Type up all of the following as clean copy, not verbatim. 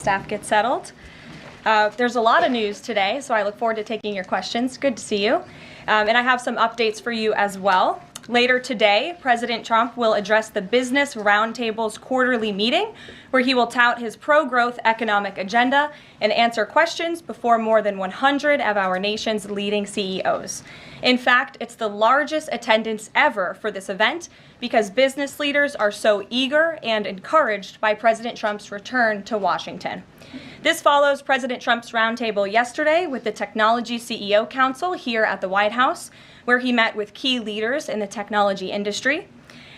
Staff get settled. There's a lot of news today, so I look forward to taking your questions. Good to see you. And I have some updates for you as well. Later today, President Trump will address the Business Roundtable's quarterly meeting, where he will tout his pro-growth economic agenda and answer questions before more than 100 of our nation's leading CEOs. In fact, it's the largest attendance ever for this event because business leaders are so eager and encouraged by President Trump's return to Washington. This follows President Trump's roundtable yesterday with the Technology CEO Council here at the White House, where he met with key leaders in the technology industry.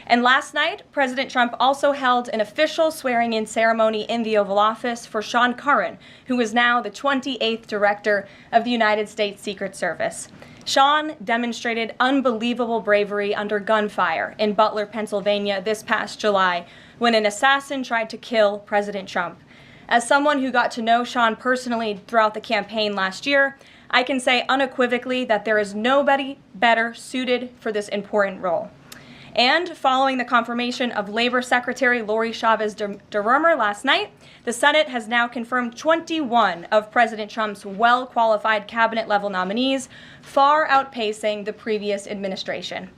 And last night, President Trump also held an official swearing-in ceremony in the Oval Office for Sean Curran, who is now the 28th Director of the United States Secret Service. Sean demonstrated unbelievable bravery under gunfire in Butler, Pennsylvania this past July when an assassin tried to kill President Trump. As someone who got to know Sean personally throughout the campaign last year, I can say unequivocally that there is nobody better suited for this important role. And following the confirmation of Labor Secretary Lori Chavez DeRomer last night, the Senate has now confirmed 21 of President Trump's well-qualified cabinet-level nominees, far outpacing the previous administration.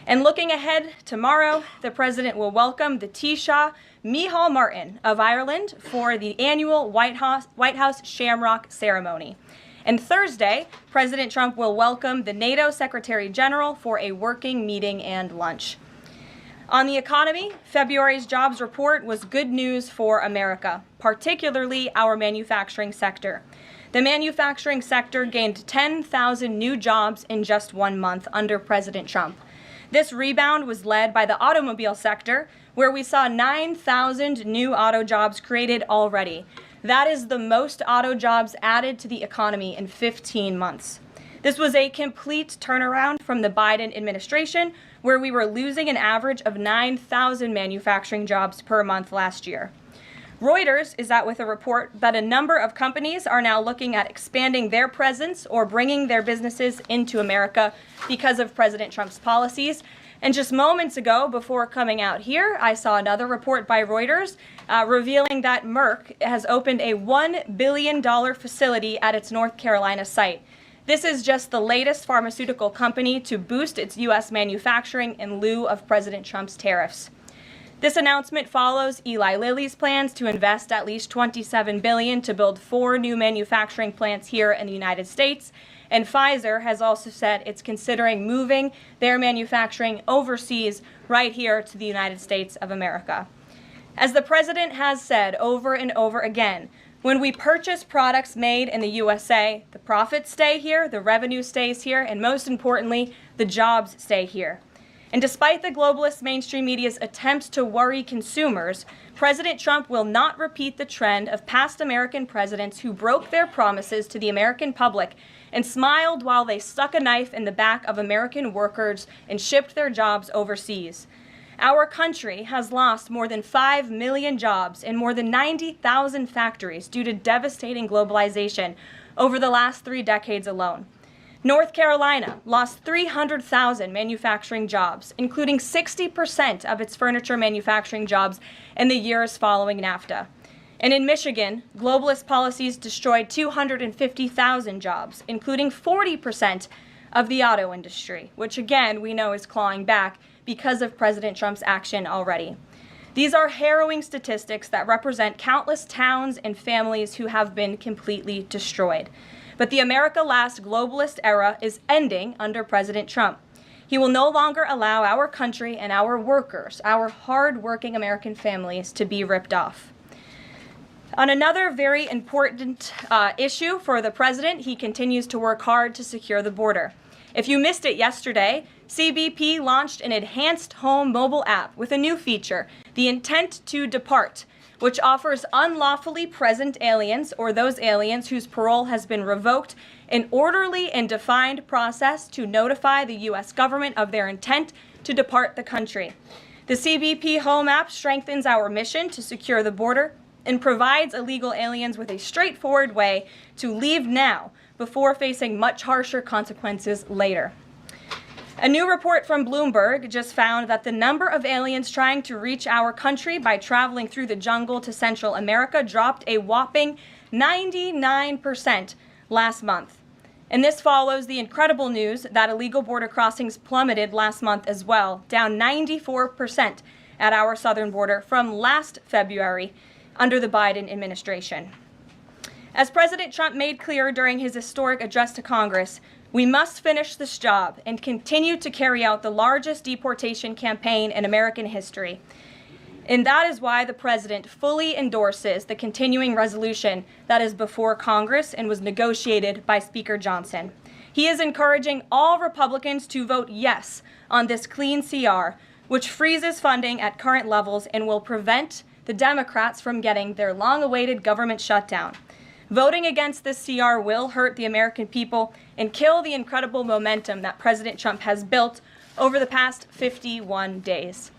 And looking ahead, tomorrow, the president will welcome the Taoiseach Micheál Martin of Ireland for the annual White House Shamrock ceremony. And Thursday, President Trump will welcome the NATO Secretary General for a working meeting and lunch. On the economy, February's jobs report was good news for America, particularly our manufacturing sector. The manufacturing sector gained 10,000 new jobs in just 1 month under President Trump. This rebound was led by the automobile sector, where we saw 9,000 new auto jobs created already. That is the most auto jobs added to the economy in 15 months. This was a complete turnaround from the Biden administration, where we were losing an average of 9,000 manufacturing jobs per month last year. Reuters is out with a report that a number of companies are now looking at expanding their presence or bringing their businesses into America because of President Trump's policies. And just moments ago, before coming out here, I saw another report by Reuters revealing that Merck has opened a $1 billion facility at its North Carolina site. This is just the latest pharmaceutical company to boost its U.S. manufacturing in lieu of President Trump's tariffs. This announcement follows Eli Lilly's plans to invest at least $27 billion to build 4 new manufacturing plants here in the United States. And Pfizer has also said it's considering moving their manufacturing overseas right here to the United States of America. As the president has said over and over again, when we purchase products made in the USA, the profits stay here, the revenue stays here, and most importantly, the jobs stay here. And despite the globalist mainstream media's attempts to worry consumers, President Trump will not repeat the trend of past American presidents who broke their promises to the American public and smiled while they stuck a knife in the back of American workers and shipped their jobs overseas. Our country has lost more than 5 million jobs in more than 90,000 factories due to devastating globalization over the last 3 decades alone. North Carolina lost 300,000 manufacturing jobs, including 60% of its furniture manufacturing jobs in the years following NAFTA. And in Michigan, globalist policies destroyed 250,000 jobs, including 40% of the auto industry, which again we know is clawing back because of President Trump's action already. These are harrowing statistics that represent countless towns and families who have been completely destroyed. But the America Last globalist era is ending under President Trump. He will no longer allow our country and our workers, our hard-working American families, to be ripped off. On another very important issue for the president, he continues to work hard to secure the border. If you missed it yesterday, CBP launched an enhanced home mobile app with a new feature, the Intent to Depart, which offers unlawfully present aliens or those aliens whose parole has been revoked an orderly and defined process to notify the U.S. government of their intent to depart the country. The CBP Home app strengthens our mission to secure the border and provides illegal aliens with a straightforward way to leave now before facing much harsher consequences later. A new report from Bloomberg just found that the number of aliens trying to reach our country by traveling through the jungle to Central America dropped a whopping 99% last month. And this follows the incredible news that illegal border crossings plummeted last month as well, down 94% at our southern border from last February under the Biden administration. As President Trump made clear during his historic address to Congress, we must finish this job and continue to carry out the largest deportation campaign in American history. And that is why the president fully endorses the continuing resolution that is before Congress and was negotiated by Speaker Johnson. He is encouraging all Republicans to vote yes on this clean CR, which freezes funding at current levels and will prevent the Democrats from getting their long-awaited government shutdown. Voting against this CR will hurt the American people and kill the incredible momentum that President Trump has built over the past 51 days.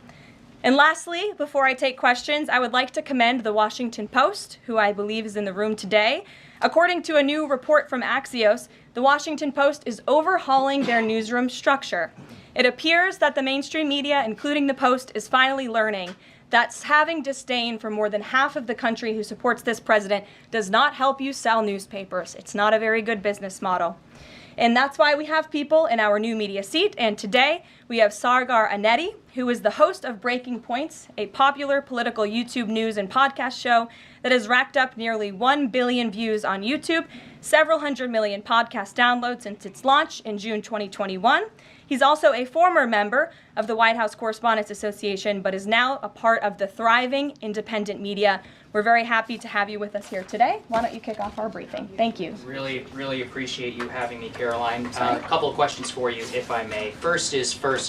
And lastly, before I take questions, I would like to commend the Washington Post, who I believe is in the room today. According to a new report from Axios, the Washington Post is overhauling their newsroom structure. It appears that the mainstream media, including the Post, is finally learning that having disdain for more than half of the country who supports this president does not help you sell newspapers. It's not a very good business model. And that's why we have people in our new media seat. And today we have Sargar Anetti, who is the host of Breaking Points, a popular political YouTube news and podcast show that has racked up nearly 1 billion views on YouTube, several hundred million podcast downloads since its launch in June 2021. He's also a former member of the White House Correspondents Association, but is now a part of the thriving independent media. We're very happy to have you with us here today. Why don't you kick off our briefing? Thank you. Really appreciate you having me, Caroline. A couple of questions for you, if I may. First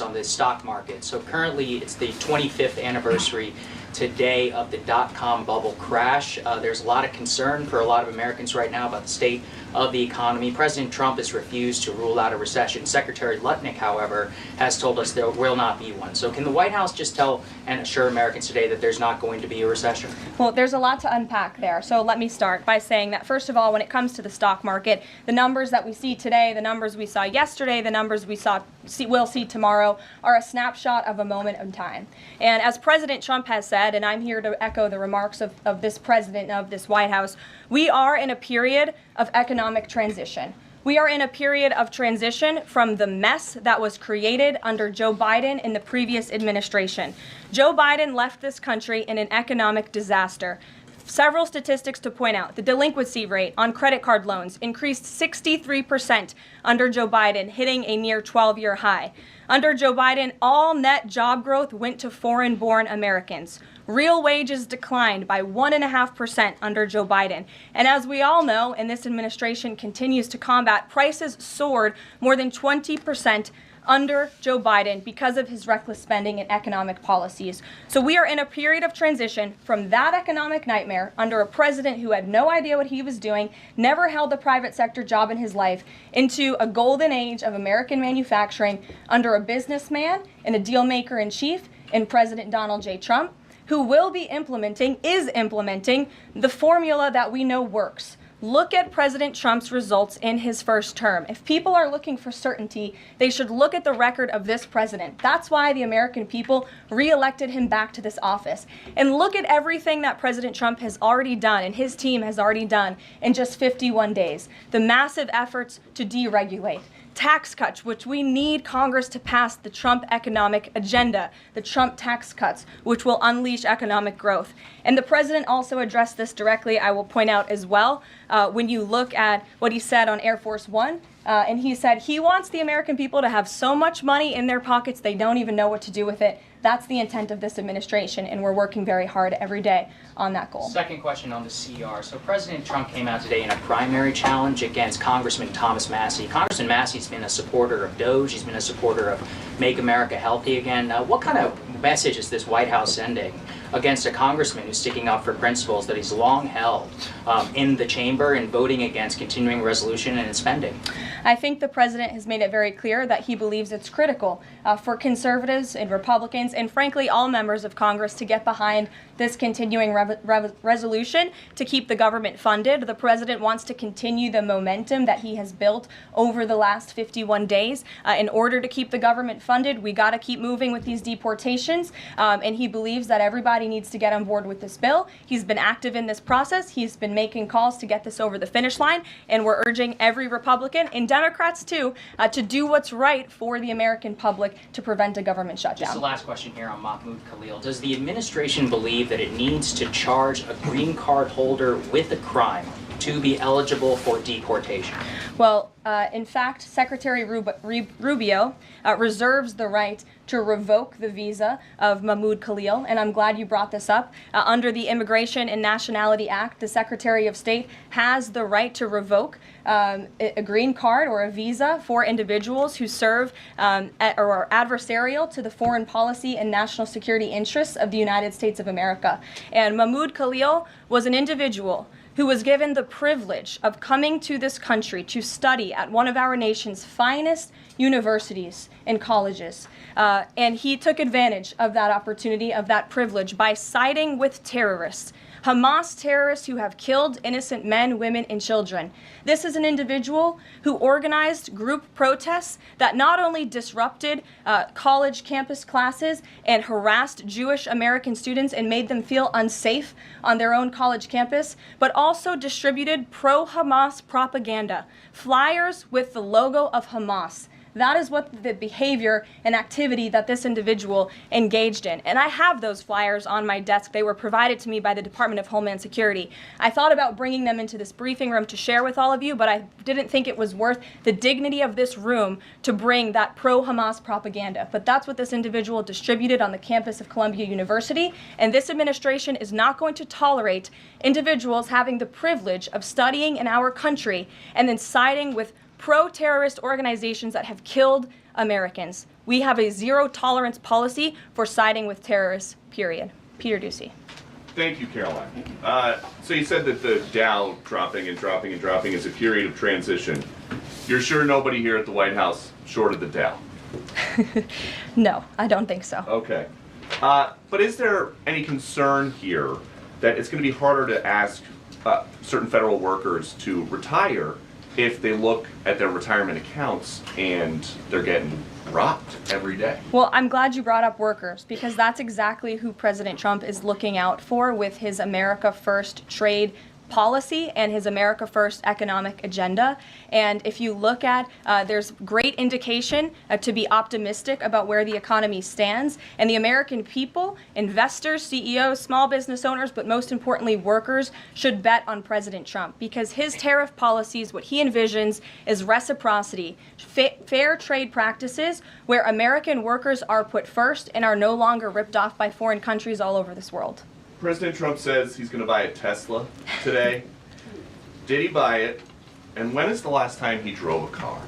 on the stock market. So currently it's the 25th anniversary today of the dot-com bubble crash. There's a lot of concern for a lot of Americans right now about the state of the economy. President Trump has refused to rule out a recession. Secretary Lutnick, however, has told us there will not be one. So can the White House just tell and assure Americans today that there's not going to be a recession? Well, there's a lot to unpack there. So let me start by saying that, first of all, when it comes to the stock market, the numbers that we see today, the numbers we saw yesterday, the numbers we'll see tomorrow are a snapshot of a moment in time. And as President Trump has said, and I'm here to echo the remarks of this president of this White House, we are in a period of economic transition. We are in a period of transition from the mess that was created under Joe Biden in the previous administration. Joe Biden left this country in an economic disaster. Several statistics to point out. The delinquency rate on credit card loans increased 63% under Joe Biden, hitting a near 12-year high. Under Joe Biden, all net job growth went to foreign-born Americans. Real wages declined by 1.5% under Joe Biden. And as we all know, and this administration continues to combat, prices soared more than 20% under Joe Biden because of his reckless spending and economic policies. So we are in a period of transition from that economic nightmare under a president who had no idea what he was doing, never held a private sector job in his life, into a golden age of American manufacturing under a businessman and a deal maker in chief in President Donald J. Trump, who is implementing the formula that we know works. Look at President Trump's results in his first term. If people are looking for certainty, they should look at the record of this president. That's why the American people re-elected him back to this office. And look at everything that President Trump has already done and his team has already done in just 51 days. The massive efforts to deregulate. Tax cuts, which we need Congress to pass the Trump economic agenda, the Trump tax cuts, which will unleash economic growth. And the president also addressed this directly, I will point out as well, when you look at what he said on Air Force One. And he said he wants the American people to have so much money in their pockets they don't even know what to do with it. That's the intent of this administration, and we're working very hard every day on that goal. Second question on the CR. So President Trump came out today in a primary challenge against Congressman Thomas Massie. Congressman Massie's been a supporter of DOGE. He's been a supporter of Make America Healthy Again. What kind of message is this White House sending against a congressman who's sticking up for principles that he's long held in the chamber and voting against continuing resolution and spending? I think the president has made it very clear that he believes it's critical for conservatives and Republicans and frankly all members of Congress to get behind this continuing resolution to keep the government funded. The president wants to continue the momentum that he has built over the last 51 days. In order to keep the government funded, we got to keep moving with these deportations, and he believes that everybody needs to get on board with this bill. He's been active in this process. He's been making calls to get this over the finish line, and we're urging every Republican and Democrats too to do what's right for the American public to prevent a government shutdown. Just the last question here on Mahmoud Khalil. Does the administration believe that it needs to charge a green card holder with a crime to be eligible for deportation? Well, in fact, Secretary Rubio reserves the right to revoke the visa of Mahmoud Khalil, and I'm glad you brought this up. Under the Immigration and Nationality Act, the Secretary of State has the right to revoke a green card or a visa for individuals who serve or are adversarial to the foreign policy and national security interests of the United States of America. And Mahmoud Khalil was an individual who was given the privilege of coming to this country to study at one of our nation's finest universities and colleges. And he took advantage of that opportunity, of that privilege, by siding with terrorists, Hamas terrorists who have killed innocent men, women, and children. This is an individual who organized group protests that not only disrupted college campus classes and harassed Jewish American students and made them feel unsafe on their own college campus, but also distributed pro-Hamas propaganda, flyers with the logo of Hamas. That is what the behavior and activity that this individual engaged in. And I have those flyers on my desk. They were provided to me by the Department of Homeland Security. I thought about bringing them into this briefing room to share with all of you, but I didn't think it was worth the dignity of this room to bring that pro-Hamas propaganda. But that's what this individual distributed on the campus of Columbia University. And this administration is not going to tolerate individuals having the privilege of studying in our country and then siding with pro-terrorist organizations that have killed Americans. We have a zero-tolerance policy for siding with terrorists, period. Peter Ducey. Thank you, Caroline. So you said that the Dow dropping and dropping and dropping is a period of transition. You're sure nobody here at the White House shorted the Dow? No, I don't think so. Okay. But is there any concern here that it's going to be harder to ask certain federal workers to retire if they look at their retirement accounts and they're getting robbed every day? Well, I'm glad you brought up workers, because that's exactly who President Trump is looking out for with his America First trade policy and his America First economic agenda. And if you look at, there's great indication to be optimistic about where the economy stands. And the American people, investors, CEOs, small business owners, but most importantly, workers, should bet on President Trump, because his tariff policies, what he envisions is reciprocity, fair trade practices where American workers are put first and are no longer ripped off by foreign countries all over this world. President Trump says he's going to buy a Tesla today. Did he buy it? And when is the last time he drove a car?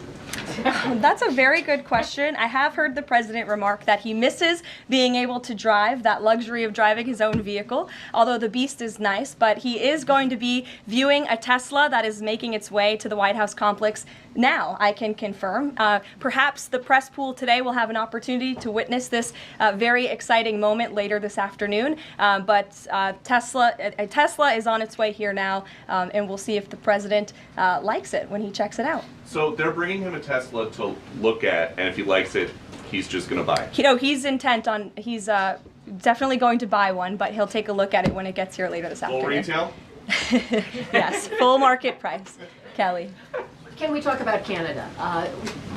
That's a very good question. I have heard the president remark that he misses being able to drive, that luxury of driving his own vehicle, although the beast is nice, but he is going to be viewing a Tesla that is making its way to the White House complex now, I can confirm. Perhaps the press pool today will have an opportunity to witness this very exciting moment later this afternoon, but Tesla is on its way here now, and we'll see if the president likes it when he checks it out. So they're bringing him a Tesla to look at, and if he likes it, he's just going to buy it. You know, he's definitely going to buy one, but he'll take a look at it when it gets here later this afternoon. Full retail? Yes, full market price. Kelly. Can we talk about Canada?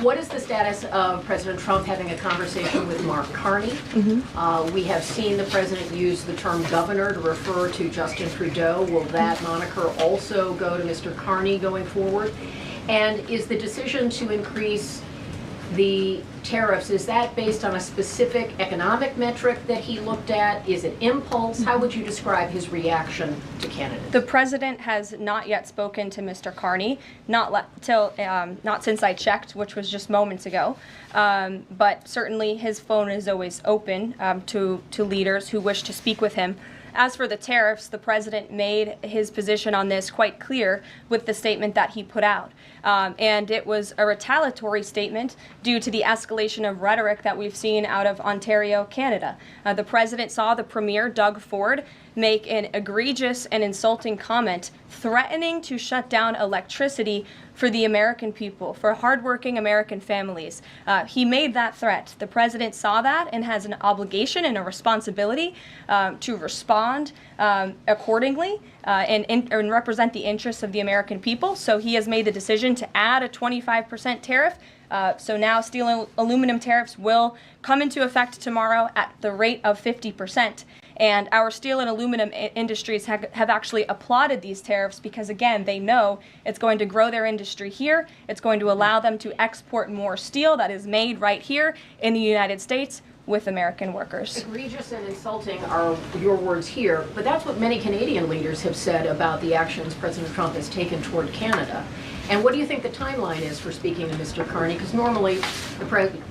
What is the status of President Trump having a conversation with Mark Carney? We have seen the president use the term governor to refer to Justin Trudeau. Will that moniker also go to Mr. Carney going forward? And is the decision to increase the tariffs, is that based on a specific economic metric that he looked at? Is it impulse? How would you describe his reaction to Canada? The president has not yet spoken to Mr. Carney, not since I checked, which was just moments ago. But certainly his phone is always open to leaders who wish to speak with him. As for the tariffs, the president made his position on this quite clear with the statement that he put out. And it was a retaliatory statement due to the escalation of rhetoric that we've seen out of Ontario, Canada. The president saw the Premier, Doug Ford, make an egregious and insulting comment threatening to shut down electricity for the American people, for hardworking American families. He made that threat. The president saw that and has an obligation and a responsibility to respond accordingly and represent the interests of the American people. So he has made the decision to add a 25% tariff. So now steel and aluminum tariffs will come into effect tomorrow at the rate of 50%. And our steel and aluminum industries have actually applauded these tariffs because, again, they know it's going to grow their industry here. It's going to allow them to export more steel that is made right here in the United States with American workers. Egregious and insulting are your words here, but that's what many Canadian leaders have said about the actions President Trump has taken toward Canada. And what do you think the timeline is for speaking to Mr. Carney? Because normally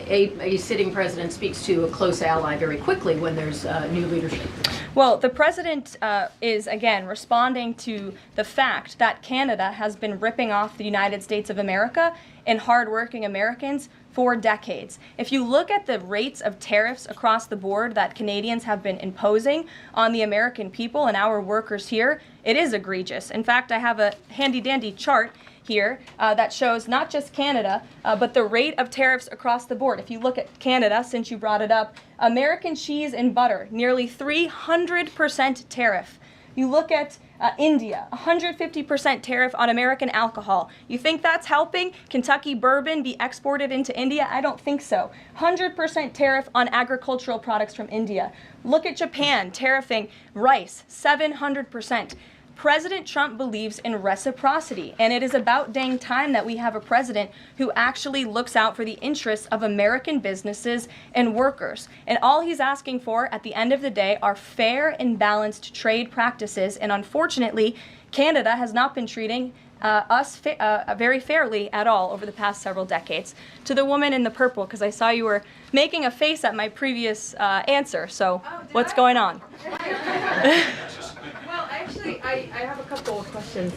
a sitting president speaks to a close ally very quickly when there's new leadership. Well, the president is, again, responding to the fact that Canada has been ripping off the United States of America and hardworking Americans for decades. If you look at the rates of tariffs across the board that Canadians have been imposing on the American people and our workers here, it is egregious. In fact, I have a handy-dandy chart here that shows not just Canada, but the rate of tariffs across the board. If you look at Canada, since you brought it up, American cheese and butter, nearly 300% tariff. You look at India, 150% tariff on American alcohol. You think that's helping Kentucky bourbon be exported into India? I don't think so. 100% tariff on agricultural products from India. Look at Japan, tariffing rice, 700%. President Trump believes in reciprocity, and it is about dang time that we have a president who actually looks out for the interests of American businesses and workers. And all he's asking for at the end of the day are fair and balanced trade practices, and unfortunately, Canada has not been treating us very fairly at all over the past several decades. To the woman in the purple, because I saw you were making a face at my previous answer, so what's going on? Actually, I have a couple of questions.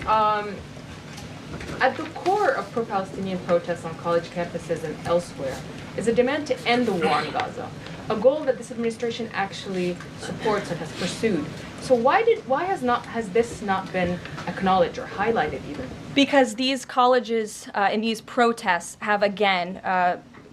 At the core of pro-Palestinian protests on college campuses and elsewhere is a demand to end the war in Gaza, a goal that this administration actually supports and has pursued. So why has this not been acknowledged or highlighted even? Because these colleges and these protests have again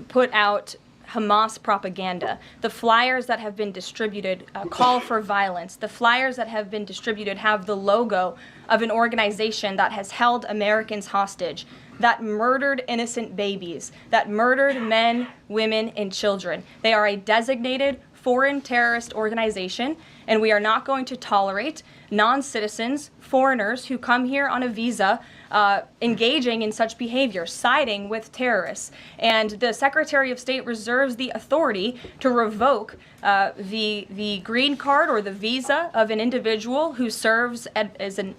put out Hamas propaganda. The flyers that have been distributed call for violence. The flyers that have been distributed have the logo of an organization that has held Americans hostage, that murdered innocent babies, that murdered men, women, and children. They are a designated foreign terrorist organization, and we are not going to tolerate non-citizens, foreigners who come here on a visa engaging in such behavior, siding with terrorists. And the Secretary of State reserves the authority to revoke the green card or the visa of an individual who serves as an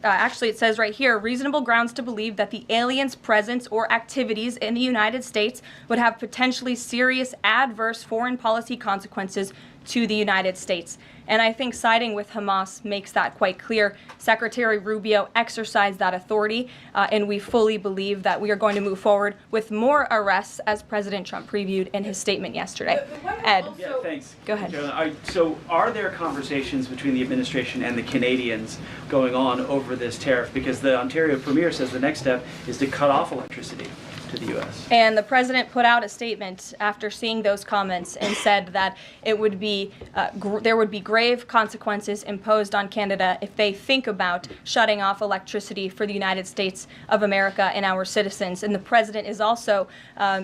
actually it says right here, reasonable grounds to believe that the alien's presence or activities in the United States would have potentially serious adverse foreign policy consequences to the United States. And I think siding with Hamas makes that quite clear. Secretary Rubio exercised that authority, and we fully believe that we are going to move forward with more arrests, as President Trump previewed in his statement yesterday. Ed, yeah, thanks. Go ahead. So are there conversations between the administration and the Canadians going on over this tariff? Because the Ontario Premier says the next step is to cut off electricity to the U.S. And the president put out a statement after seeing those comments and said that it would be there would be grave consequences imposed on Canada if they think about shutting off electricity for the United States of America and our citizens. And the president is also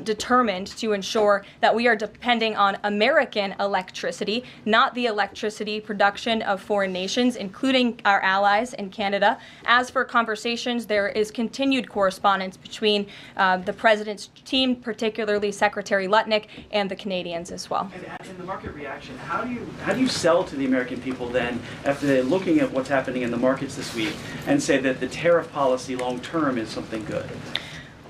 determined to ensure that we are depending on American electricity, not the electricity production of foreign nations, including our allies in Canada. As for conversations, there is continued correspondence between the president's team, particularly Secretary Lutnick and the Canadians as well. And in the market reaction, how do you sell to the American people then, after they're looking at what's happening in the markets this week, and say that the tariff policy long term is something good?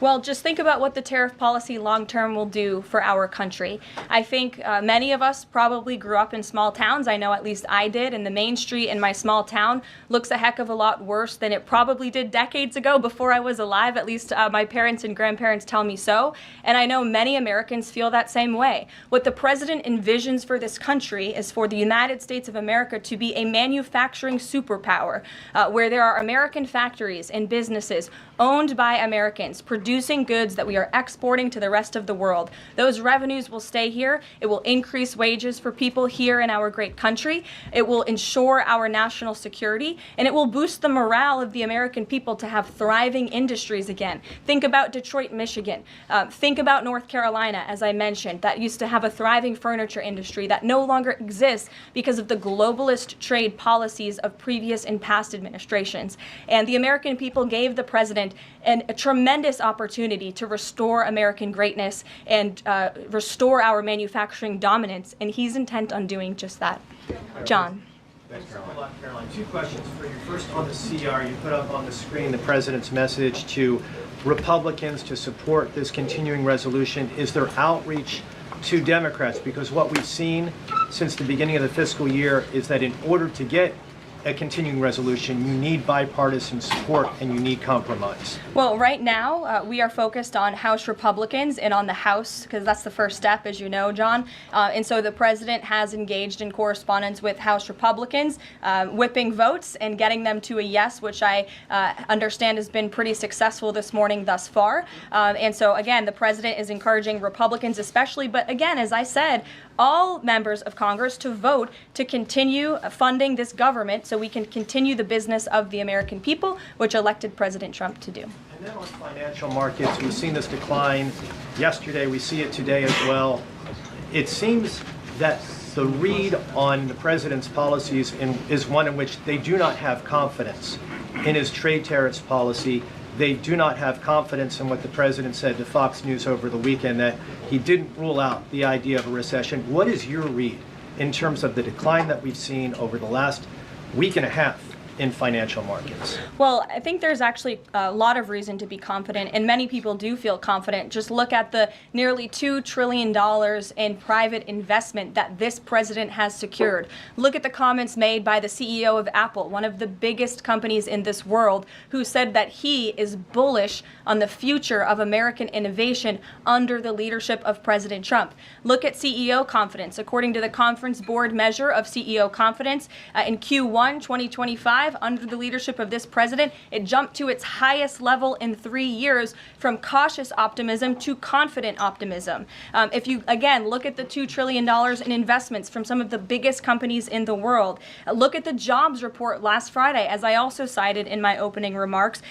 Well, just think about what the tariff policy long-term will do for our country. I think many of us probably grew up in small towns. I know at least I did, and the main street in my small town looks a heck of a lot worse than it probably did decades ago before I was alive. At least my parents and grandparents tell me so. And I know many Americans feel that same way. What the president envisions for this country is for the United States of America to be a manufacturing superpower, where there are American factories and businesses owned by Americans, producing goods that we are exporting to the rest of the world. Those revenues will stay here. It will increase wages for people here in our great country. It will ensure our national security, and it will boost the morale of the American people to have thriving industries again. Think about Detroit, Michigan. Think about North Carolina, as I mentioned, that used to have a thriving furniture industry that no longer exists because of the globalist trade policies of previous and past administrations. And the American people gave the president a tremendous opportunity to restore American greatness and restore our manufacturing dominance, and he's intent on doing just that. John. Thanks a lot, Caroline. Two questions for you. First, on the CR, you put up on the screen the president's message to Republicans to support this continuing resolution. Is there outreach to Democrats? Because what we've seen since the beginning of the fiscal year is that in order to get a continuing resolution, you need bipartisan support and you need compromise. Well, right now, we are focused on House Republicans and on the House, because that's the first step, as you know, John. And so the president has engaged in correspondence with House Republicans, whipping votes and getting them to a yes, which I understand has been pretty successful this morning thus far. And so, again, the president is encouraging Republicans especially, but again, as I said, all members of Congress to vote to continue funding this government so we can continue the business of the American people, which elected President Trump to do. And then on financial markets, we've seen this decline yesterday, we see it today as well. It seems that the read on the president's policies is one in which they do not have confidence in his trade tariffs policy. They do not have confidence in what the president said to Fox News over the weekend, that he didn't rule out the idea of a recession. What is your read in terms of the decline that we've seen over the last week and a half in financial markets? Well, I think there's actually a lot of reason to be confident, and many people do feel confident. Just look at the nearly $2 trillion in private investment that this president has secured. Look at the comments made by the CEO of Apple, one of the biggest companies in this world, who said that he is bullish on the future of American innovation under the leadership of President Trump. Look at CEO confidence. According to the Conference Board measure of CEO confidence, in Q1 2025, under the leadership of this president, it jumped to its highest level in 3 years, from cautious optimism to confident optimism. If you, again, look at the $2 trillion in investments from some of the biggest companies in the world. Look at the jobs report last Friday, as I also cited in my opening remarks.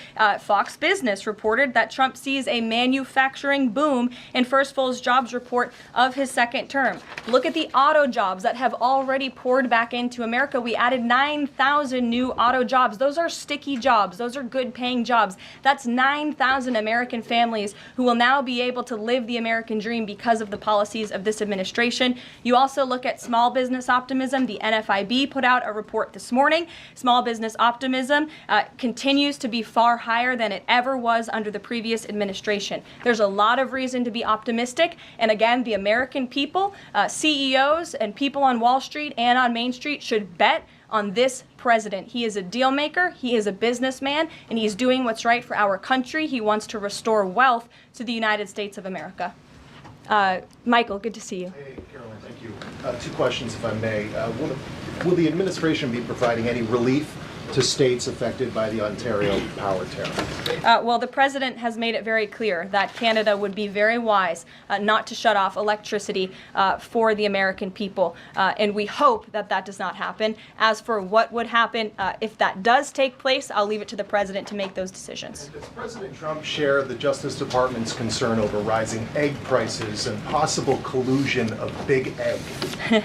Fox Business reported that Trump sees a manufacturing boom in first full jobs report of his second term. Look at the auto jobs that have already poured back into America. We added 9,000 new auto jobs. Those are sticky jobs. Those are good paying jobs. That's 9,000 American families who will now be able to live the American dream because of the policies of this administration. You also look at small business optimism. The NFIB put out a report this morning. Small business optimism continues to be far higher than it ever was under the previous administration. There's a lot of reason to be optimistic. And again, the American people, CEOs and people on Wall Street and on Main Street should bet on this president. He is a deal maker, he is a businessman, and he's doing what's right for our country. He wants to restore wealth to the United States of America. Michael, good to see you. Hey, Caroline, thank you. Two questions, if I may. Will the administration be providing any relief to states affected by the Ontario power tariff? Well, the president has made it very clear that Canada would be very wise not to shut off electricity for the American people, and we hope that that does not happen. As for what would happen if that does take place, I'll leave it to the president to make those decisions. And does President Trump share the Justice Department's concern over rising egg prices and possible collusion of big egg?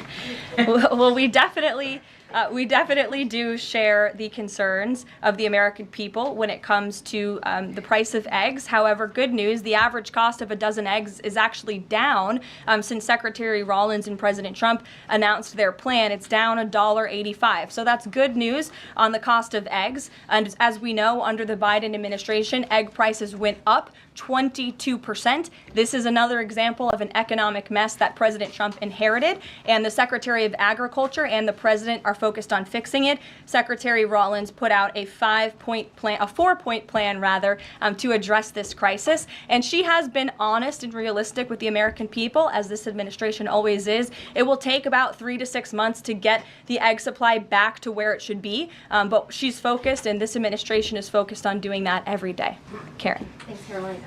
Well, we definitely We definitely do share the concerns of the American people when it comes to the price of eggs. However, good news, the average cost of a dozen eggs is actually down since Secretary Rollins and President Trump announced their plan. It's down $1.85. So that's good news on the cost of eggs. And as we know, under the Biden administration, egg prices went up 22%. This is another example of an economic mess that President Trump inherited, and the Secretary of Agriculture and the President are focused on fixing it. Secretary Rollins put out a 4-point plan rather, to address this crisis, and she has been honest and realistic with the American people, as this administration always is. It will take about 3 to 6 months to get the egg supply back to where it should be, but she's focused, and this administration is focused on doing that every day. Karen. Thanks, Caroline.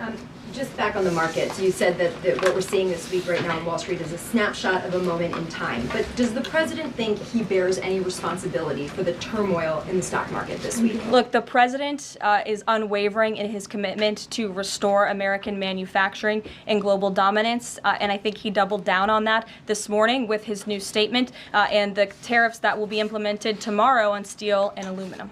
Just back on the markets, you said that what we're seeing this week right now on Wall Street is a snapshot of a moment in time. But does the president think he bears any responsibility for the turmoil in the stock market this week? Look, the president is unwavering in his commitment to restore American manufacturing and global dominance, and I think he doubled down on that this morning with his new statement and the tariffs that will be implemented tomorrow on steel and aluminum.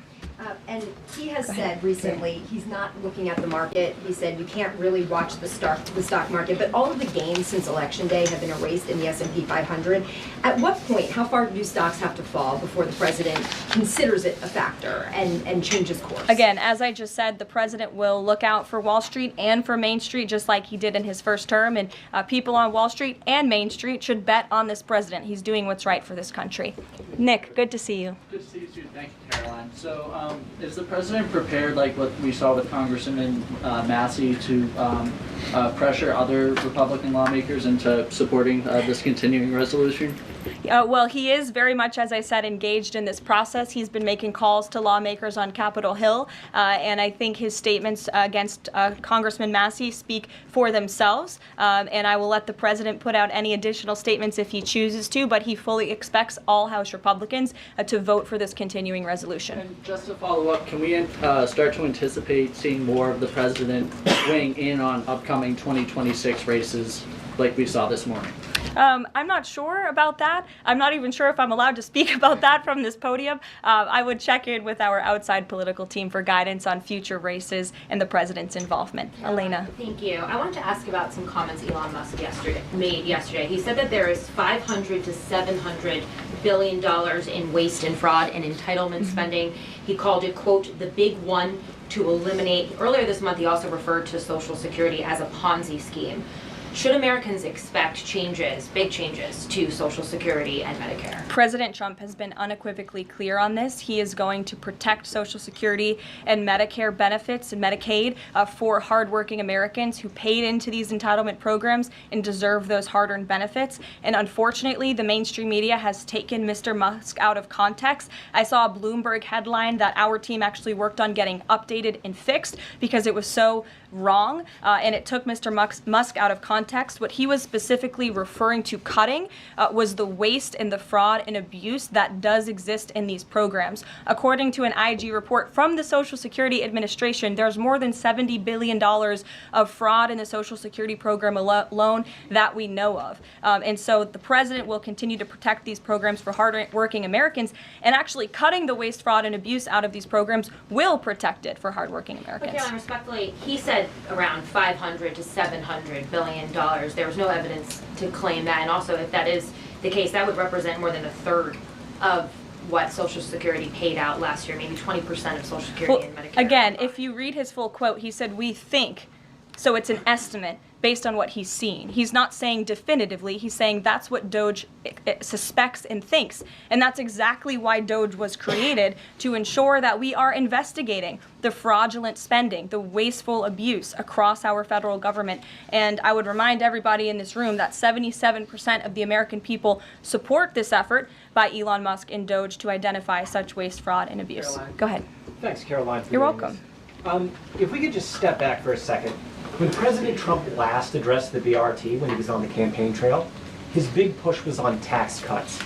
And he has said recently he's not looking at the market. He said you can't really watch the stock market, but all of the gains since Election Day have been erased in the S&P 500. At what point, how far do stocks have to fall before the president considers it a factor and changes course? Again, as I just said, the president will look out for Wall Street and for Main Street, just like he did in his first term, and people on Wall Street and Main Street should bet on this president. He's doing what's right for this country. Nick, good to see you. Good to see you too. Thank you, Caroline. So, is the president prepared, like what we saw with Congressman Massey, to pressure other Republican lawmakers into supporting this continuing resolution? Well, he is very much, as I said, engaged in this process. He's been making calls to lawmakers on Capitol Hill, and I think his statements against Congressman Massey speak for themselves, and I will let the president put out any additional statements if he chooses to, but he fully expects all House Republicans to vote for this continuing resolution. And just to follow up, can we start to anticipate seeing more of the president weighing in on upcoming 2026 races like we saw this morning? I'm not sure about that. I'm not even sure if I'm allowed to speak about that from this podium. I would check in with our outside political team for guidance on future races and the president's involvement. Elena. Thank you. I wanted to ask about some comments Elon Musk made yesterday. He said that there is $500 to $700 billion in waste and fraud and entitlement spending. He called it, quote, the big one to eliminate. Earlier this month, he also referred to Social Security as a Ponzi scheme. Should Americans expect changes, big changes, to Social Security and Medicare? President Trump has been unequivocally clear on this. He is going to protect Social Security and Medicare benefits and Medicaid for hardworking Americans who paid into these entitlement programs and deserve those hard-earned benefits. And unfortunately, the mainstream media has taken Mr. Musk out of context. I saw a Bloomberg headline that our team actually worked on getting updated and fixed because it was so wrong, and it took Mr. Musk out of context. What he was specifically referring to cutting was the waste and the fraud and abuse that does exist in these programs. According to an IG report from the Social Security Administration, there's more than $70 billion of fraud in the Social Security program alone that we know of. And so the president will continue to protect these programs for hard-working Americans, and actually cutting the waste, fraud, and abuse out of these programs will protect it for hardworking Americans. But Caroline, respectfully, he said around $500 to $700 billion. There was no evidence to claim that, and also if that is the case, that would represent more than a third of what Social Security paid out last year, maybe 20% of Social Security and Medicare. Again, if you read his full quote, he said, we think, so it's an estimate based on what he's seen. He's not saying definitively, he's saying that's what DOGE suspects and thinks. And that's exactly why DOGE was created, to ensure that we are investigating the fraudulent spending, the wasteful abuse across our federal government. And I would remind everybody in this room that 77% of the American people support this effort by Elon Musk and DOGE to identify such waste, fraud, and abuse. Caroline. Go ahead. Thanks, Caroline. You're welcome. If we could just step back for a second. When President Trump last addressed the BRT when he was on the campaign trail, his big push was on tax cuts.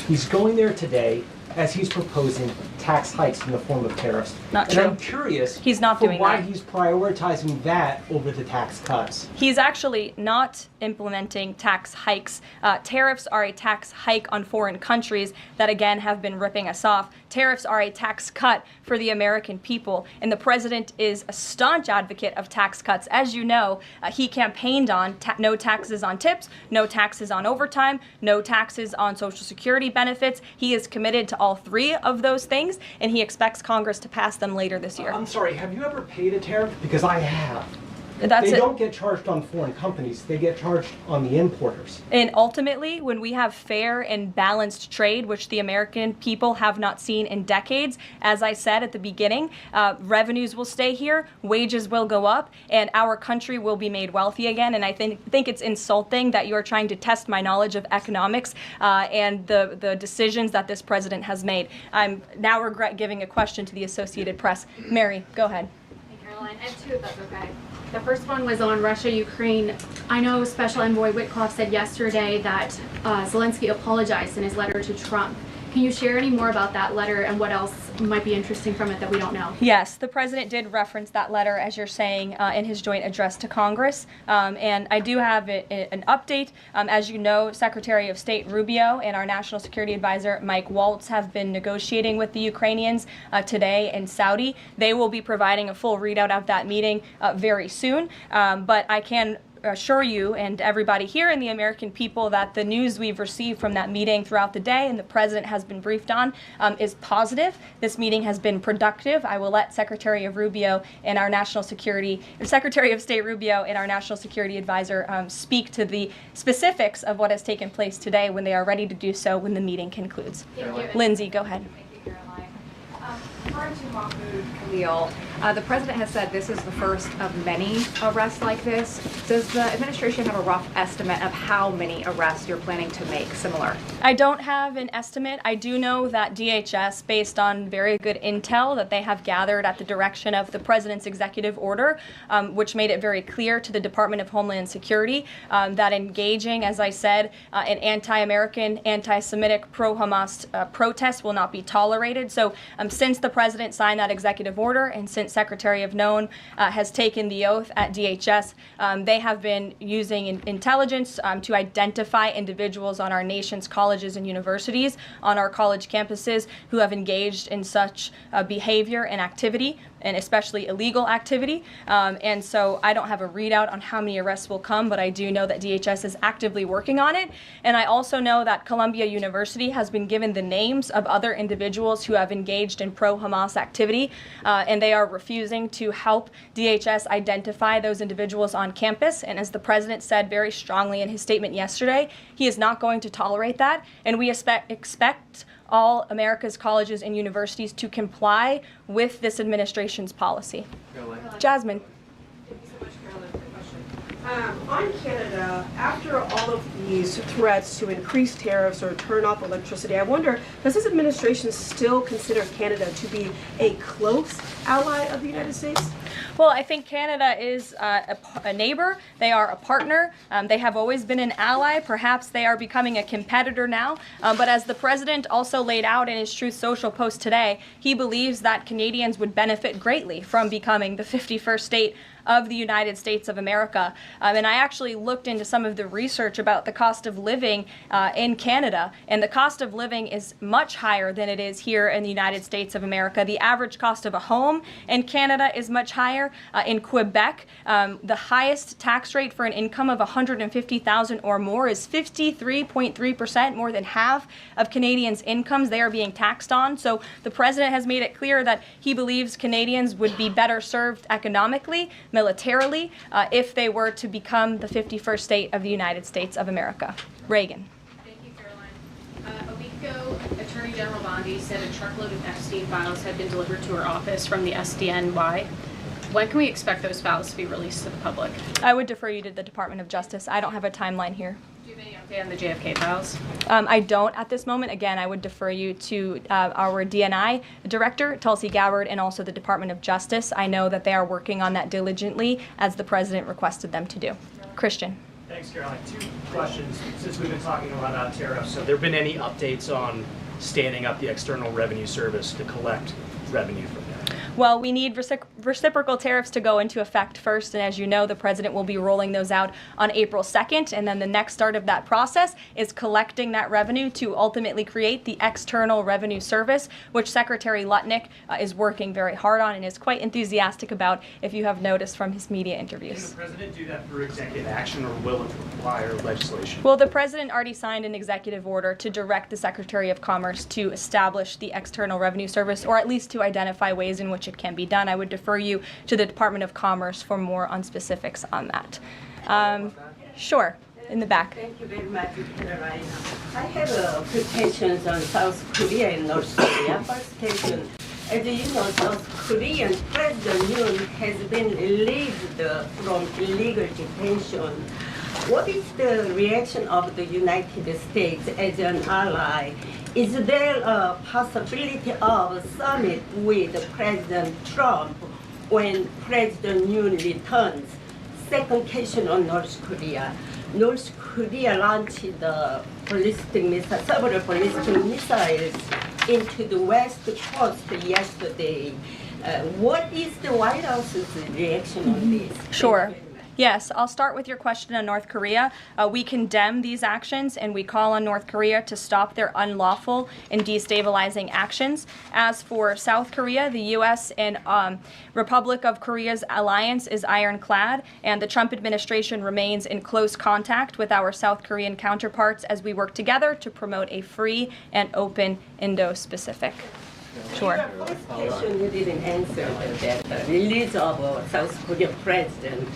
He's going there today as he's proposing tax hikes in the form of tariffs. Not and true. I'm curious He's not for doing why that. he's prioritizing that over the tax cuts. He's actually not implementing tax hikes. Tariffs are a tax hike on foreign countries that, again, have been ripping us off. Tariffs are a tax cut for the American people, and the president is a staunch advocate of tax cuts. As you know, he campaigned on no taxes on tips, no taxes on overtime, no taxes on Social Security benefits. He is committed to all three of those things, and he expects Congress to pass them later this year. I'm sorry, have you ever paid a tariff? Because I have. That's they it. don't get charged on foreign companies, they get charged on the importers. And ultimately, when we have fair and balanced trade, which the American people have not seen in decades, as I said at the beginning, revenues will stay here, wages will go up, and our country will be made wealthy again. And I think it's insulting that you're trying to test my knowledge of economics and the decisions that this president has made. I'm now regret giving a question to the Associated Press. Mary, go ahead. Hey, Caroline. I have two, if that's okay. The first one was on Russia, Ukraine. I know Special Envoy Witkoff said yesterday that Zelensky apologized in his letter to Trump. Can you share any more about that letter and what else might be interesting from it that we don't know? Yes, the president did reference that letter, as you're saying, in his joint address to Congress. And I do have an update. As you know, Secretary of State Rubio and our National Security Advisor Mike Waltz have been negotiating with the Ukrainians today in Saudi. They will be providing a full readout of that meeting very soon. But I can assure you and everybody here and the American people that the news we've received from that meeting throughout the day and the president has been briefed on is positive. This meeting has been productive. I will let Secretary of State Rubio and our National Security Advisor speak to the specifics of what has taken place today when they are ready to do so when the meeting concludes. Lindsay, go ahead. Referring to Mahmoud Khalil, the president has said this is the first of many arrests like this. Does the administration have a rough estimate of how many arrests you're planning to make similar? I don't have an estimate. I do know that DHS, based on very good intel that they have gathered at the direction of the president's executive order, which made it very clear to the Department of Homeland Security that engaging, as I said, in anti-American, anti-Semitic, pro-Hamas protests will not be tolerated. So since the president signed that executive order and since Secretary of Known has taken the oath at DHS, they have been using intelligence to identify individuals on our nation's colleges and universities, on our college campuses, who have engaged in such behavior and activity, and especially illegal activity. And so I don't have a readout on how many arrests will come, but I do know that DHS is actively working on it. And I also know that Columbia University has been given the names of other individuals who have engaged in pro-Hamas activity, and they are refusing to help DHS identify those individuals on campus. And as the president said very strongly in his statement yesterday, he is not going to tolerate that, and we expect all America's colleges and universities to comply with this administration's policy. Jasmine. Thank you so much, Caroline, for the question. On Canada, after all of these threats to increase tariffs or turn off electricity, I wonder, does this administration still consider Canada to be a close ally of the United States? Well, I think Canada is a neighbor. They are a partner. They have always been an ally. Perhaps they are becoming a competitor now. But as the president also laid out in his Truth Social post today, he believes that Canadians would benefit greatly from becoming the 51st state of the United States of America. And I actually looked into some of the research about the cost of living in Canada, and the cost of living is much higher than it is here in the United States of America. The average cost of a home in Canada is much higher. In Quebec, the highest tax rate for an income of $150,000 or more is 53.3%, more than half of Canadians' incomes they are being taxed on. So the president has made it clear that he believes Canadians would be better served economically, militarily, if they were to become the 51st state of the United States of America. Reagan. Thank you, Caroline. A week ago, Attorney General Bondi said a truckload of Epstein files had been delivered to her office from the SDNY. When can we expect those files to be released to the public? I would defer you to the Department of Justice. I don't have a timeline here. Do you have any update on the JFK files? I don't at this moment. Again, I would defer you to our DNI director, Tulsi Gabbard, and also the Department of Justice. I know that they are working on that diligently, as the president requested them to do. Christian. Thanks, Caroline. Two questions, since we've been talking a lot about tariffs. Have there been any updates on standing up the External Revenue Service to collect revenue from that? Well, we need reciprocal tariffs to go into effect first, and as you know, the president will be rolling those out on April 2nd, and then the next start of that process is collecting that revenue to ultimately create the External Revenue Service, which Secretary Lutnick is working very hard on and is quite enthusiastic about, if you have noticed from his media interviews. Can the president do that through executive action, or will it require legislation? Well, the president already signed an executive order to direct the Secretary of Commerce to establish the External Revenue Service, or at least to identify ways in which it can be done. I would defer you to the Department of Commerce for more on specifics on that. Sure, in the back. Thank you very much, Caroline. I have questions on South Korea and North Korea. First question, as you know, South Korean President Yoon has been released from illegal detention. What is the reaction of the United States as an ally? Is there a possibility of a summit with President Trump when President Yoon returns? Second question on North Korea. North Korea launched the several ballistic missiles into the west coast yesterday. What is the White House's reaction on this? Sure. Yes, I'll start with your question on North Korea. We condemn these actions and we call on North Korea to stop their unlawful and destabilizing actions. As for South Korea, the U.S. and Republic of Korea's alliance is ironclad, and the Trump administration remains in close contact with our South Korean counterparts as we work together to promote a free and open Indo-Pacific. Sure. First question you didn't answer that release of South Korean president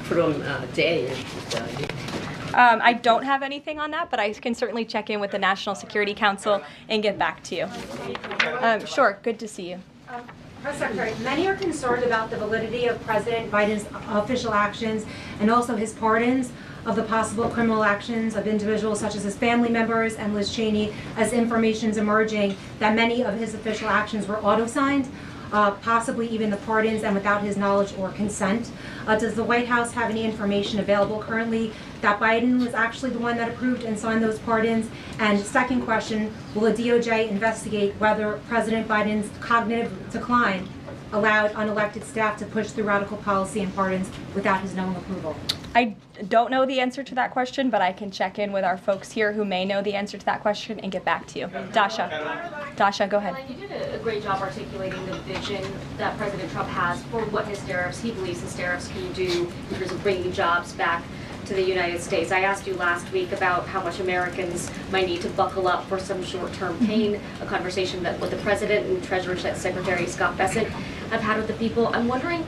from jail. I don't have anything on that, but I can certainly check in with the National Security Council and get back to you. Sure, good to see you. Press Secretary, many are concerned about the validity of President Biden's official actions and also his pardons of the possible criminal actions of individuals such as his family members and Liz Cheney, as information is emerging that many of his official actions were auto-signed, possibly even the pardons, and without his knowledge or consent. Does the White House have any information available currently that Biden was actually the one that approved and signed those pardons? And second question, will the DOJ investigate whether President Biden's cognitive decline allowed unelected staff to push through radical policy and pardons without his knowing approval? I don't know the answer to that question, but I can check in with our folks here who may know the answer to that question and get back to you. Dasha, go ahead. You did a great job articulating the vision that President Trump has for what he believes his tariffs can do in terms of bringing jobs back to the United States. I asked you last week about how much Americans might need to buckle up for some short-term pain, a conversation that with the President and Treasury Secretary Scott Bessent have had with the people. I'm wondering,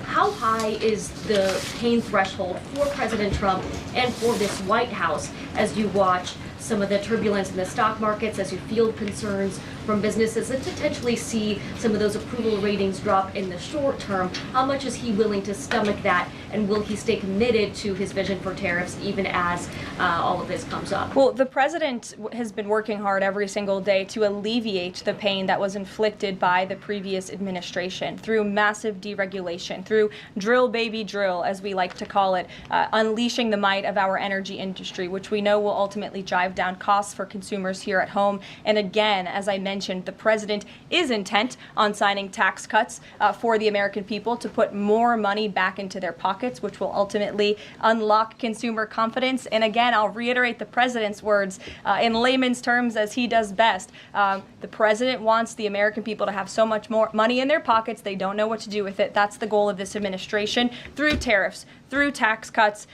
how high is the pain threshold for President Trump and for this White House as you watch some of the turbulence in the stock markets, as you field concerns from businesses and potentially see some of those approval ratings drop in the short term? How much is he willing to stomach that, and will he stay committed to his vision for tariffs even as all of this comes up? Well, the president has been working hard every single day to alleviate the pain that was inflicted by the previous administration through massive deregulation, through drill baby drill, as we like to call it, unleashing the might of our energy industry, which we know will ultimately drive down costs for consumers here at home. And again, as I mentioned, the president is intent on signing tax cuts for the American people to put more money back into their pockets, which will ultimately unlock consumer confidence. And again, I'll reiterate the president's words in layman's terms as he does best. The president wants the American people to have so much more money in their pockets, they don't know what to do with it. That's the goal of this administration, through tariffs, through tax cuts,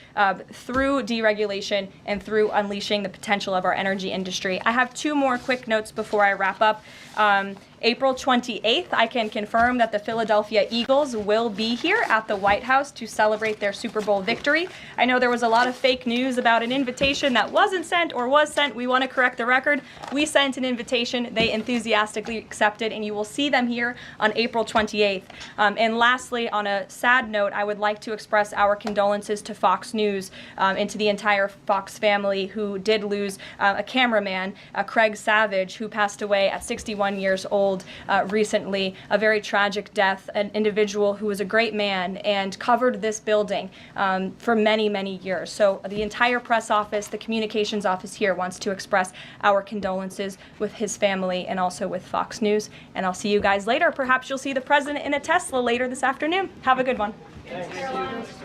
through deregulation, and through unleashing the potential of our energy industry. I have two more quick notes before I wrap up. April 28th, I can confirm that the Philadelphia Eagles will be here at the White House to celebrate their Super Bowl victory. I know there was a lot of fake news about an invitation that wasn't sent or was sent. We want to correct the record. We sent an invitation. They enthusiastically accepted, and you will see them here on April 28th. And lastly, on a sad note, I would like to express our condolences to Fox News and to the entire Fox family who did lose a cameraman, Craig Savage, who passed away at 61 years old told recently, a very tragic death, an individual who was a great man and covered this building for many, many years. So the entire press office, the communications office here wants to express our condolences with his family and also with Fox News. And I'll see you guys later. Perhaps you'll see the president in a Tesla later this afternoon. Have a good one. Thanks.